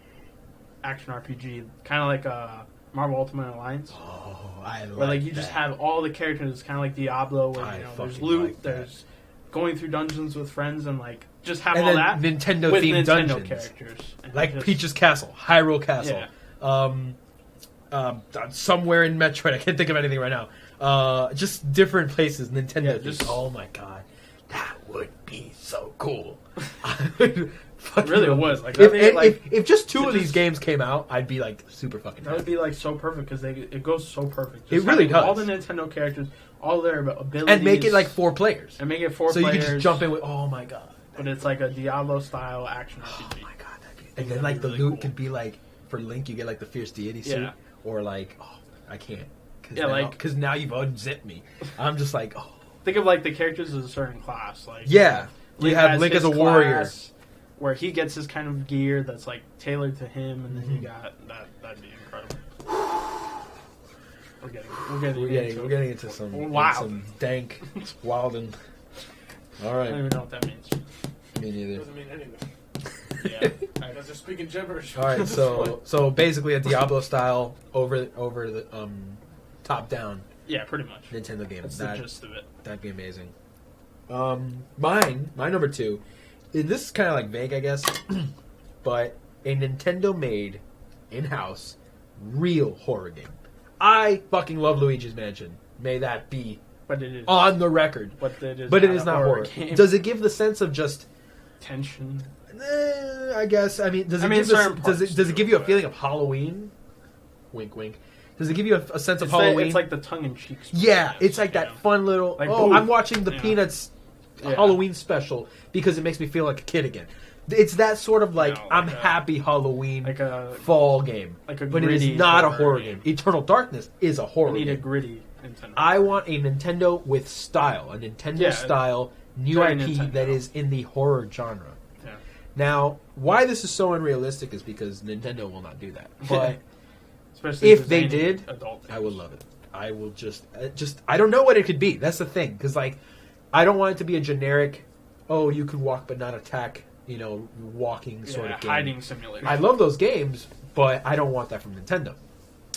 action RPG, kind of like a Marvel Ultimate Alliance. Oh, I like where like you just have all the characters, kind of like Diablo, where there's loot, there's going through dungeons with friends, and like just have all that Nintendo with themed Nintendo dungeons, characters, like Peach's Castle, Hyrule Castle. Yeah. Somewhere in Metroid, I can't think of anything right now. Just different places, Nintendo. Oh my god, that would be so cool. I would fucking really would. Like, if just two of these games came out, I'd be like super fucking happy. That would be like so perfect because it goes so perfect. It really does. All the Nintendo characters, all their abilities, and make it like 4 players. And make it 4 so players. So you can just jump in with. Oh my god! But it's like a Diablo style action RPG. Oh my god! And then like the really loot could be like for Link, you get like the Fierce Deity suit, or like I can't. Because now you've unzipped me. I'm just like, oh. Think of like the characters as a certain class. Like you have Link as a warrior, where he gets his kind of gear that's like tailored to him, and then you got that. That'd be incredible. We're getting into some dank, wild and. All right. I don't even know what that means. Me neither. It doesn't mean anything. Yeah, because they're speaking gibberish. All right, so basically a Diablo style over the top down. Yeah, pretty much. Nintendo game. That's the gist of it. That'd be amazing. My number 2. This is kind of like vague, I guess, but a Nintendo made in-house real horror game. I fucking love Luigi's Mansion. May that be on the record. But it is not horror. Does it give the sense of just tension? I guess. I mean, does it give you a feeling of Halloween? Wink, wink. Does it give you a sense of Halloween? It's like the tongue-in-cheek. Yeah, it's like that fun little. Like, I'm watching the Peanuts Halloween special because it makes me feel like a kid again. It's that sort of like I'm happy Halloween fall game, but it is not a horror game. Eternal Darkness is a horror game. You need a gritty Nintendo. I want a Nintendo with style, a Nintendo style new IP that is in the horror genre. Yeah. Now, why this is so unrealistic is because Nintendo will not do that. But especially if they did, I would love it. I will just I don't know what it could be. That's the thing, because like I don't want it to be a generic, you can walk but not attack, walking sort of game. Hiding simulator. I love those games, but I don't want that from Nintendo.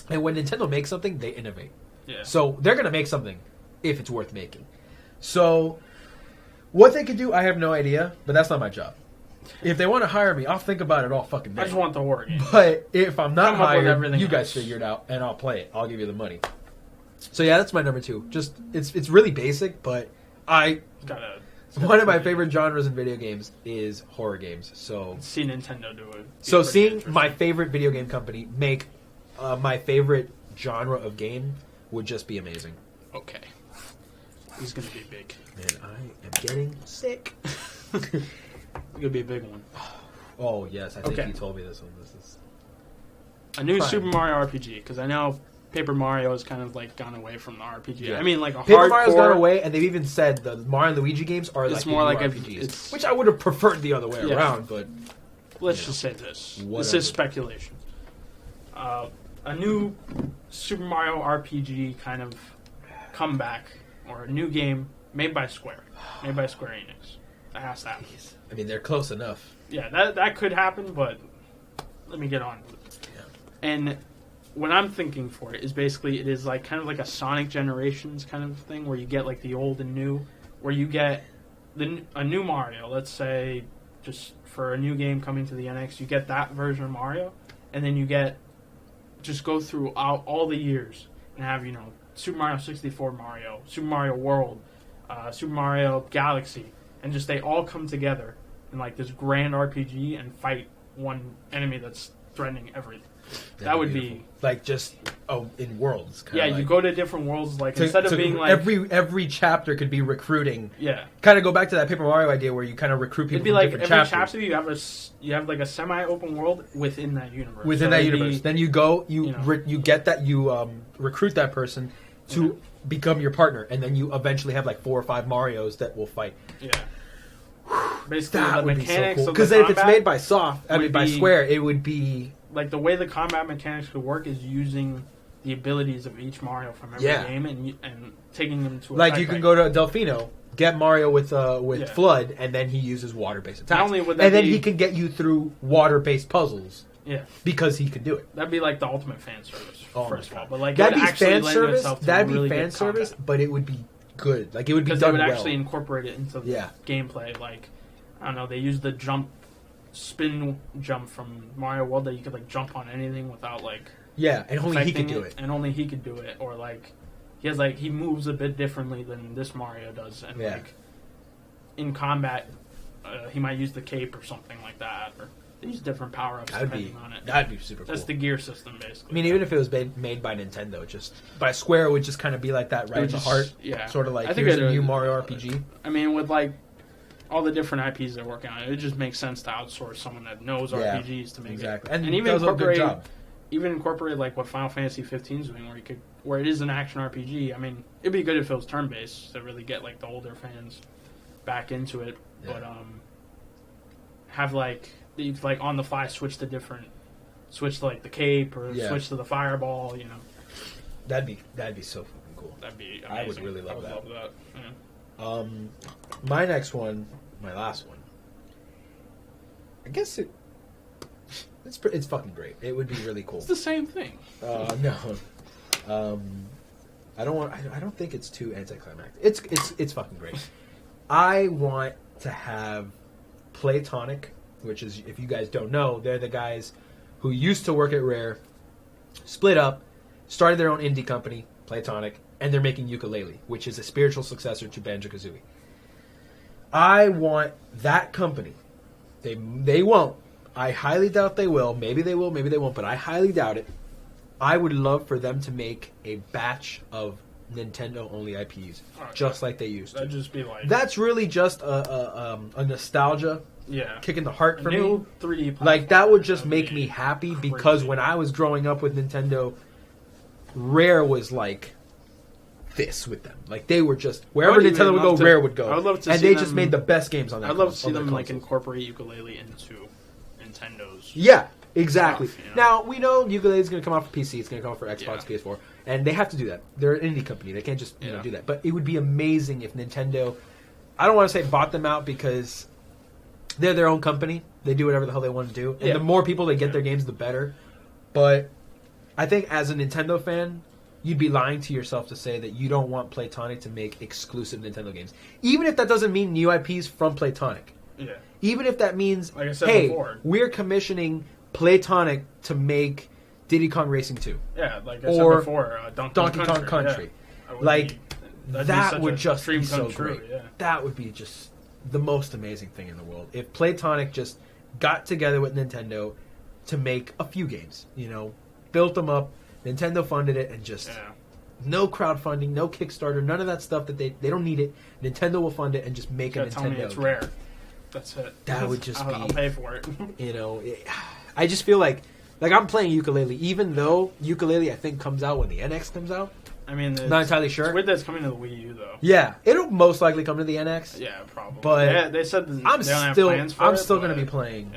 And when Nintendo makes something, they innovate. Yeah. So they're going to make something if it's worth making. So what they could do, I have no idea, but that's not my job. If they want to hire me, I'll think about it all fucking day. I just want the horror game. But if I'm not hired, you guys figure it out, and I'll play it. I'll give you the money. So yeah, that's my number 2. Just it's really basic, but one of my favorite genres in video games is horror games. So see Nintendo do it. So seeing my favorite video game company make my favorite genre of game would just be amazing. Okay, he's gonna be big. Man, I am getting sick. It's gonna be a big one. Oh yes, I think you told me this one. This is a new Super Mario RPG, because I know Paper Mario has kind of like gone away from the RPG. Yeah. I mean, like Paper Mario's gone away, and they've even said the Mario and Luigi games are like more like RPGs, which I would have preferred the other way around. But let's just say this: this is speculation. A new Super Mario RPG kind of comeback, or a new game made by Square Enix. That has to happen. I mean, they're close enough. Yeah, that could happen, but let me get on with it. Yeah. And what I'm thinking for it is basically it is like kind of like a Sonic Generations kind of thing, where you get like the old and new, where you get a new Mario. Let's say just for a new game coming to the NX, you get that version of Mario, and then you just go through all the years and have Super Mario 64 Mario, Super Mario World, Super Mario Galaxy, and just they all come together in like this grand RPG and fight one enemy that's threatening everything. That would be like just in worlds. You go to different worlds. Like instead of being like every chapter could be recruiting. Yeah, kind of go back to that Paper Mario idea where you kind of recruit people. It'd be like every chapter you have like a semi-open world within that universe. Then you go you get that you recruit that person to become your partner, and then you eventually have like 4 or 5 Marios that will fight. Yeah. Basically, that the would be so cool. Because if it's made by by Square, it would be like the way the combat mechanics could work is using the abilities of each Mario from every game and taking them to you can go to Delfino, get Mario with Flood, and then he uses water-based attacks. Not only would that and then he can get you through water-based puzzles. Yeah, because he can do it. That'd be like the ultimate fan service. First of all, but like that'd be fan service. That'd be fan service, but it would be good. Like it would be done well. Because they would actually incorporate it into the gameplay. Like I don't know, they use the spin jump from Mario World that you could like jump on anything without like and only he could do it. And only he could do it, or like he moves a bit differently than this Mario does, and like in combat he might use the cape or something like that, or use different power-ups depending on it. That'd be super cool. That's the gear system, basically. I mean, even if it was made by Nintendo, just by Square, it would just kind of be like that, right in the heart. Yeah. Sort of like, here's a new Mario RPG. I mean, with like all the different IPs they're working on, it just makes sense to outsource someone that knows RPGs to make it. And even incorporate like what Final Fantasy 15 is doing, where it is an action RPG. I mean, it'd be good if it was turn-based to really get like the older fans back into it. Yeah. But have like on the fly switch to like the cape or switch to the fireball. You know, that'd be so fucking cool. That'd be amazing. I would really love that. Love that. Yeah. My next one, my last one. I guess it's fucking great. It would be really cool. It's the same thing. No. I don't think it's too anticlimactic. It's fucking great. I want to have Playtonic, which is, if you guys don't know, they're the guys who used to work at Rare, split up, started their own indie company, Playtonic, and they're making Yooka-Laylee, which is a spiritual successor to Banjo-Kazooie. I want that company. They won't. I highly doubt they will. Maybe they will, maybe they won't, but I highly doubt it. I would love for them to make a batch of Nintendo-only IPs, just like they used to. That'd just be like... That's really just a nostalgia kick in the heart for me. 3D like, that would just make me happy, because when I was growing up with Nintendo, Rare was like this with them. Like, they were just... Wherever Nintendo would go, Rare would go. I would love to and see they them, just made the best games on that. I'd love to see them like incorporate Yooka-Laylee into Nintendo's... Yeah. Exactly. Stuff, you know? Now, we know Yooka-Laylee is going to come out for PC. It's going to come out for Xbox, PS4. And they have to do that. They're an indie company. They can't just do that. But it would be amazing if Nintendo... I don't want to say bought them out, because they're their own company. They do whatever the hell they want to do. And the more people they get their games, the better. But I think as a Nintendo fan, you'd be lying to yourself to say that you don't want Playtonic to make exclusive Nintendo games. Even if that doesn't mean new IPs from Playtonic. Yeah. Even if that means, like I said before, we're commissioning Playtonic to make Diddy Kong Racing 2. Yeah, like I said before, Donkey Kong Country. Yeah. Like, that would just be so true, great. Yeah. That would be just the most amazing thing in the world. If Playtonic just got together with Nintendo to make a few games, built them up, Nintendo funded it, and just no crowdfunding, no Kickstarter, none of that stuff that they don't need it. Nintendo will fund it and just make a Nintendo. Tell me it's Rare. That's it. That would just be... I'll pay for it. I just feel like I'm playing Yooka-Laylee, even though Yooka-Laylee I think comes out when the NX comes out. I mean, not entirely sure. It's weird that it's coming to the Wii U though. Yeah, it'll most likely come to the NX. Yeah, probably. But they said I'm still going to be playing.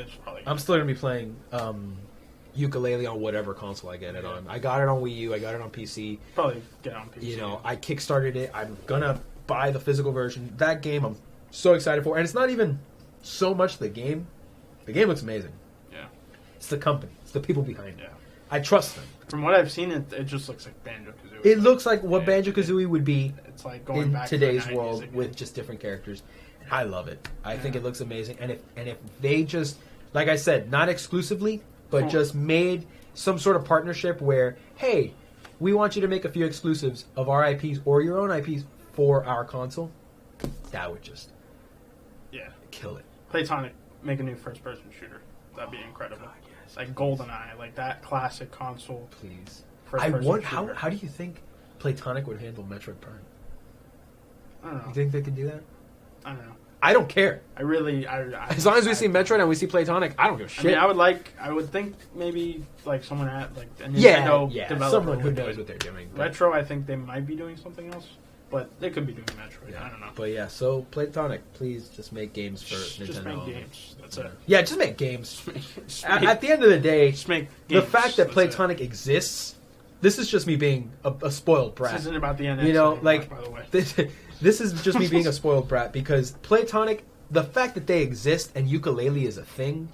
I'm still going to be playing Yooka-Laylee on whatever console I get it on. I got it on Wii U. I got it on PC. Probably get it on PC. I kickstarted it. I'm gonna buy the physical version. That game I'm so excited for, and it's not even so much the game. The game looks amazing. Yeah. It's the company. It's the people behind it. Yeah. I trust them. From what I've seen, it just looks like Banjo-Kazooie. It looks like what Banjo-Kazooie would be it's like going in back today's to the 90s world again. with just different characters. I love it. I think it looks amazing. And if they just, like I said, not exclusively, but just made some sort of partnership where, hey, we want you to make a few exclusives of our IPs or your own IPs for our console, that would just kill it. Playtonic, make a new first-person shooter. That'd be incredible. God, yes. Like GoldenEye, like that classic console. Please. First-person How do you think Playtonic would handle Metroid Prime? I don't know. You think they could do that? I don't know. I don't care. As long as we see Metroid and we see Playtonic, I don't give a shit. I mean, I would think maybe like someone at like a Nintendo developer someone who knows what they're doing. Retro, I think they might be doing something else, but they could be doing Metroid. I don't know. But so Playtonic, please just make games for Nintendo. Just make games. That's it. Yeah, just make games. At the end of the day, just make games. The fact that Playtonic exists, this is just me being a spoiled brat. This isn't about the NX like by the way. This is just me being a spoiled brat, because Playtonic, the fact that they exist and Yooka-Laylee is a thing,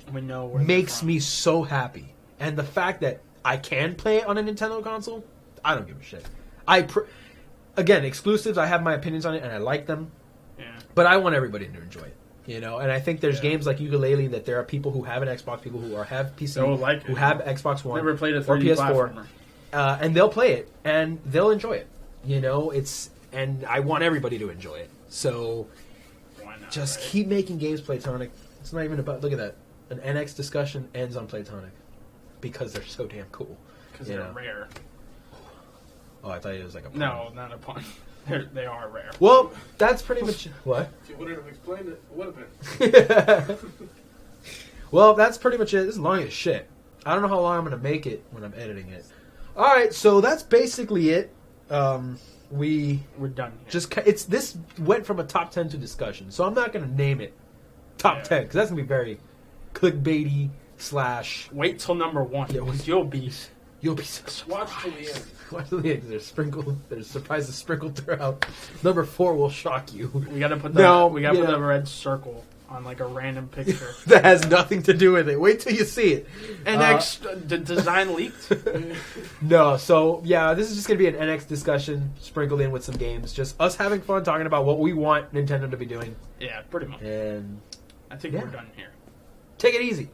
makes me so happy. And the fact that I can play it on a Nintendo console, I don't give a shit. Again, exclusives, I have my opinions on it and I like them. Yeah. But I want everybody to enjoy it. And I think there's games like Yooka-Laylee that there are people who have an Xbox, people who have PC, who have Xbox One, never played a 3D or PS4, platformer. and they'll play it and they'll enjoy it. And I want everybody to enjoy it. So Just keep making games platonic. It's not even about... Look at that. An NX discussion ends on platonic. Because they're so damn cool. Because they're rare. Oh, I thought it was like a pun. No, not a pun. They are rare. Well, that's pretty much... What? If you wouldn't have explained it, it would have been. Well, that's pretty much it. This is long as shit. I don't know how long I'm going to make it when I'm editing it. Alright, so that's basically it. We're done here. This went from a top 10 to discussion, so I'm not going to name it top 10, because that's going to be very clickbaity / Wait till number 1, because you'll be so Watch till the end. Watch till the end. There's surprises sprinkled throughout. Number 4 will shock you. We got to put the red circle on like a random picture. That has nothing to do with it. Wait till you see it. NX, the design leaked? No, so yeah, this is just going to be an NX discussion sprinkled in with some games. Just us having fun talking about what we want Nintendo to be doing. Yeah, pretty much. And I think we're done here. Take it easy.